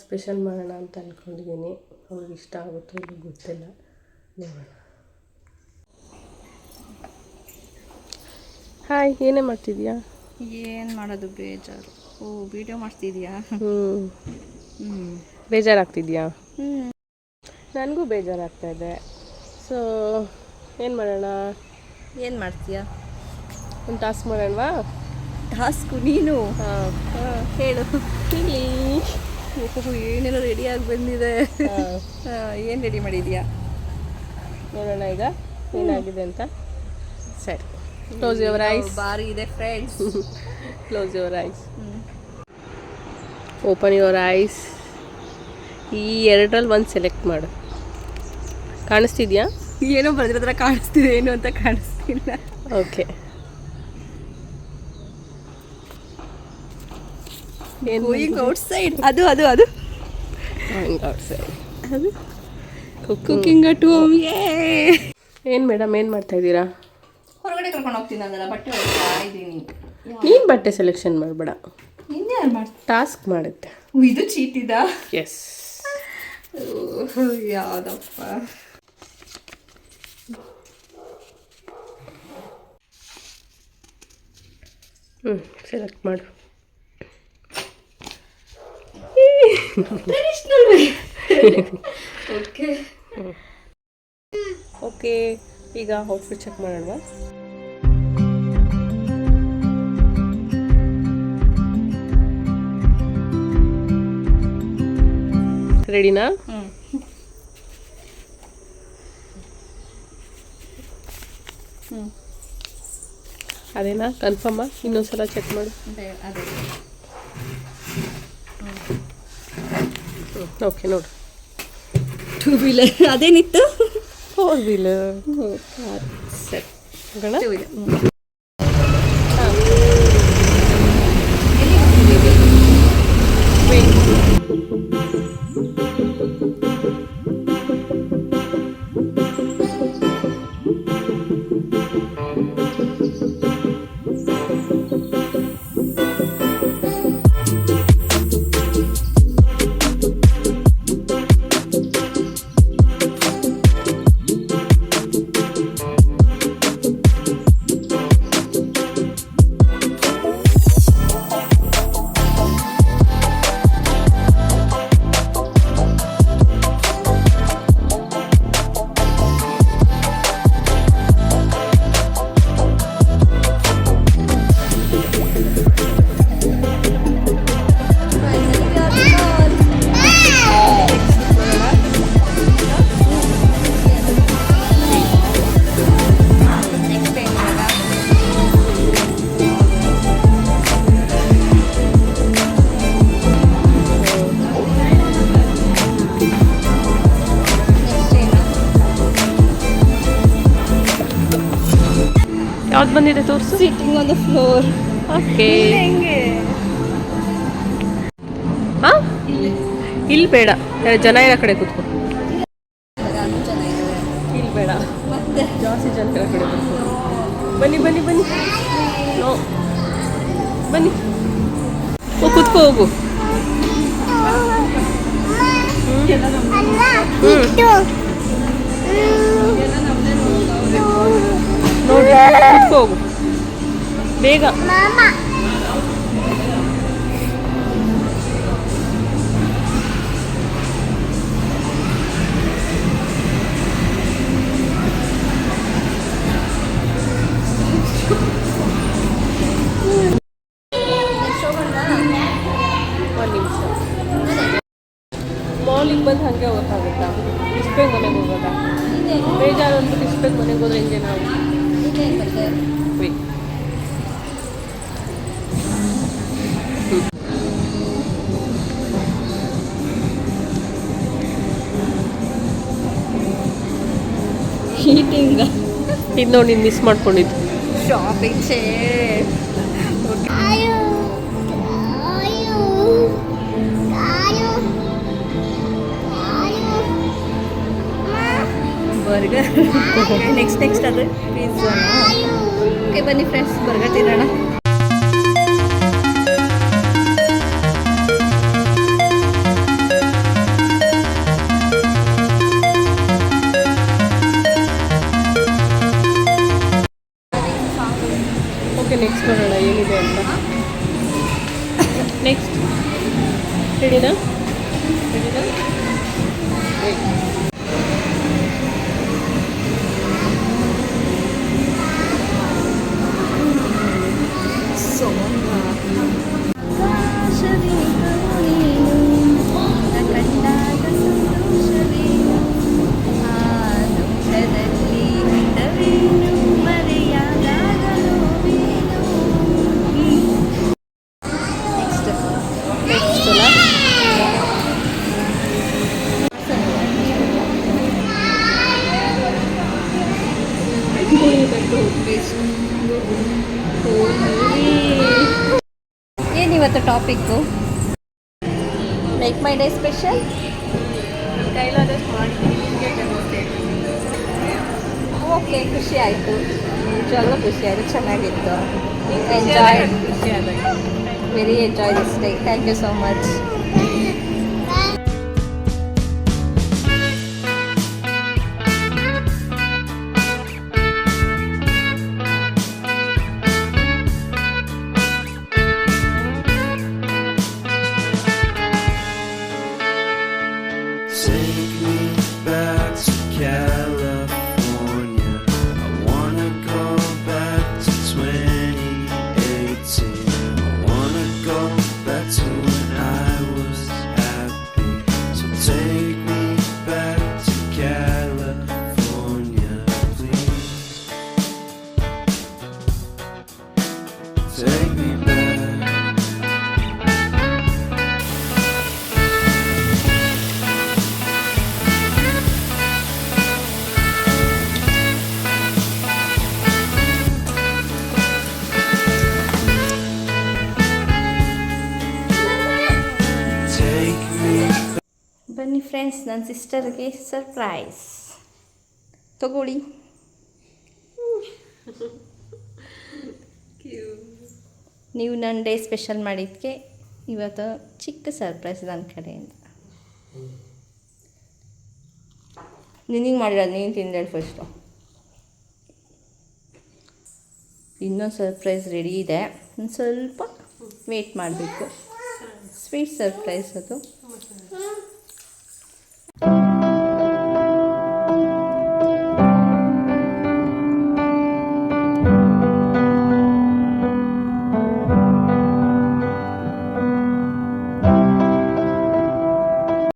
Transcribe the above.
Special ಮಾಡೋಣ ಅಂತ ಅಂದ್ಕೊಂಡಿದ್ದೀನಿ. ಅವ್ರಿಗೆ ಇಷ್ಟ ಆಗುತ್ತೋ ಇಲ್ಲ ಗೊತ್ತಿಲ್ಲ, ನೋಡೋಣ. ಹಾಯ್, ಏನೇ ಮಾಡ್ತಿದ್ಯಾ? ಏನು ಮಾಡೋದು, ಬೇಜಾರು. ಓ, ವಿಡಿಯೋ ಮಾಡ್ತಿದ್ಯಾ? ಬೇಜಾರಾಗ್ತಿದ್ಯಾ? ನನಗೂ ಬೇಜಾರಾಗ್ತಾಯಿದೆ. ಸೊ ಏನು ಮಾಡೋಣ? ಏನು ಮಾಡ್ತೀಯಾ? ಒಂದು ಟಾಸ್ಕ್ ಮಾಡೋಣವಾ? ಟಾಸ್ಕು ನೀನು? ಹಾಂ, ಹೇಳು. ಇಲ್ಲಿ ಏನೇನೋ ರೆಡಿಯಾಗಿ ಬಂದಿದೆ. ಏನು ರೆಡಿ ಮಾಡಿದ್ಯಾ? ನೋಡೋಣ ಈಗ ಏನಾಗಿದೆ ಅಂತ. ಸರಿ, ಕ್ಲೋಸ್ ಯುವರ್ ಐಸ್. ಭಾರಿ ಇದೆ friends. Close your eyes, open your eyes. ಈ ಎರಡರಲ್ಲಿ ಒಂದು ಸೆಲೆಕ್ಟ್ ಮಾಡು. ಕಾಣಿಸ್ತಿದ್ಯಾ? ಏನೋ ಬರೆದಿರೋ ಥರ ಕಾಣಿಸ್ತಿದೆ, ಏನು ಅಂತ ಕಾಣಿಸ್ತಿಲ್ಲ. Okay, going outside. ಅದು ಅದು ಅದು ಗೋಯಿಂಗ್ ಔಟ್ಸೈಡ್, ಅದು ಕುಕಿಂಗ್ ಅಟ್ ಹೋಮ್. ಏನು ಮೇಡಮ್, ಏನು ಮಾಡ್ತಾ ಇದ್ದೀರಾ? ಹೊರಗಡೆ ಕರ್ಕೊಂಡು ಹೋಗ್ತೀನಿ ಅಂದಲ್ಲ, ಬಟ್ಟೆ ಹೊರಡ್ತಾ ಇದ್ದೀನಿ. ನೀನು ಬಟ್ಟೆ ಸೆಲೆಕ್ಷನ್ ಮಾಡಬೇಡ, ಇನ್ನೇನು ಮಾಡ್ತೀನಿ, ಟಾಸ್ಕ್ ಮಾಡುತ್ತೆ. ಇದು ಚೀಟಿದ? ಎಸ್. ಯಾವುದಪ್ಪ? ಸೆಲೆಕ್ಟ್ ಮಾಡು. ಓಕೆ ಓಕೆ, ಈಗ ಔಟ್ಫಿಟ್ ಚೆಕ್ ಮಾಡೋಣವಾ? ರೆಡಿನಾ? ಅದೇನಾ? ಕನ್ಫರ್ಮಾ? ಇನ್ನೊಂದ್ಸಲ ಚೆಕ್ ಮಾಡು. ಅದೇ. ಓಕೆ, ನೋಡು. 2 ವೀಲರ್ ಅದೇನಿತ್ತು? 4 ವೀಲರ್. ಸರಿ, ಹೋಗೋಣ. ಯಾವ್ದು ಬಂದಿದೆ ತೋರಿಸು. Sitting on the floor. Okay, ಹೆಂಗೆ? ಹಾಂ, ಇಲ್ಲಿ ಬೇಡ, ಜನ ಇರೋ ಕಡೆ ಕೂತ್ಕೊ. ಇಲ್ಲಿ ಬೇಡ, ಮತ್ತೆ ಜಾಸ್ತಿ ಜನ ಇರೋ ಕಡೆ ಕೂತ್ಕೊ. ಬನ್ನಿ ಬನ್ನಿ ಬನ್ನಿ. ನೋ, ಬನ್ನಿ, ಕೂತ್ಕೋ, ಹೋಗು. ನೋಡಿ, ಕೂತ್ಕೋ, ಹೋಗು ಬೇಗ. ಮಾಲಿಗೆ ಬಂದು ಹಾಗೆ ಹೋಗೋಕ್ಕಾಗುತ್ತಾ? ಇಷ್ಟು ಬೇಗ ಮನೆಗೆ ಹೋಗೋದಾ? ಬೇಜಾರು ಅಂದ್ಬಿಟ್ಟು ಇಷ್ಟು ಬೇಗ ಮನೆಗೆ ಹೋದ್ರೆ ಹೆಂಗೆ ನಾವು? ಹೀಟಿಂಗ್ ಇದು ನೋಡಿ, ನೀನು ಮಿಸ್ ಮಾಡ್ಕೊಂಡಿದ್ದು ಶಾಪಿಂಗ್ ಚೇರ್. ಬರ್ಗರ್. ನೆಕ್ಸ್ಟ್ ಅದು ಪಿಜ್ಜಾ. ಓಕೆ, ಬನ್ನಿ ಫ್ರೆಂಡ್ಸ್, ಬರ್ಗರ್ ತಿನ್ನೋಣ. ಏನಿವತ್ತು topic? Make my day special. ನನ್ನ ಕೈಲಾದಷ್ಟು ಮಾಡಿದ್ದೀನಿ, ನಿಮಗೆ ಓಕೆ, ಖುಷಿ ಆಯಿತು. ನಿಜವಾಗ್ಲೂ ಖುಷಿ ಆಯಿತು, ಚೆನ್ನಾಗಿತ್ತು. ಖುಷಿ ಆದಾಗ very enjoy this day. Thank you so much. Take me back to California. I wanna go back to 2018. I wanna go back to when I was happy. So take me back to California, please. Take me back. ಬನ್ನಿ friends, ನನ್ನ ಸಿಸ್ಟರ್ಗೆ surprise ತಗೊಳ್ಳಿ. ನೀವು ನನ್ನ day special ಮಾಡಿದ್ದಕ್ಕೆ ಇವತ್ತು ಚಿಕ್ಕ surprise ನನ್ನ ಕಡೆಯಿಂದ. ನಿನಗೆ ಮಾಡಿರೋದು ನೀನು ತಿಂದೇಳಿ ಫಸ್ಟು. ಇನ್ನೊಂದು ಸರ್ಪ್ರೈಸ್ ರೆಡಿ ಇದೆ, ಒಂದು ಸ್ವಲ್ಪ ವೇಟ್ ಮಾಡಬೇಕು. ಸ್ವೀಟ್ ಸರ್ಪ್ರೈಸ್ ಅದು.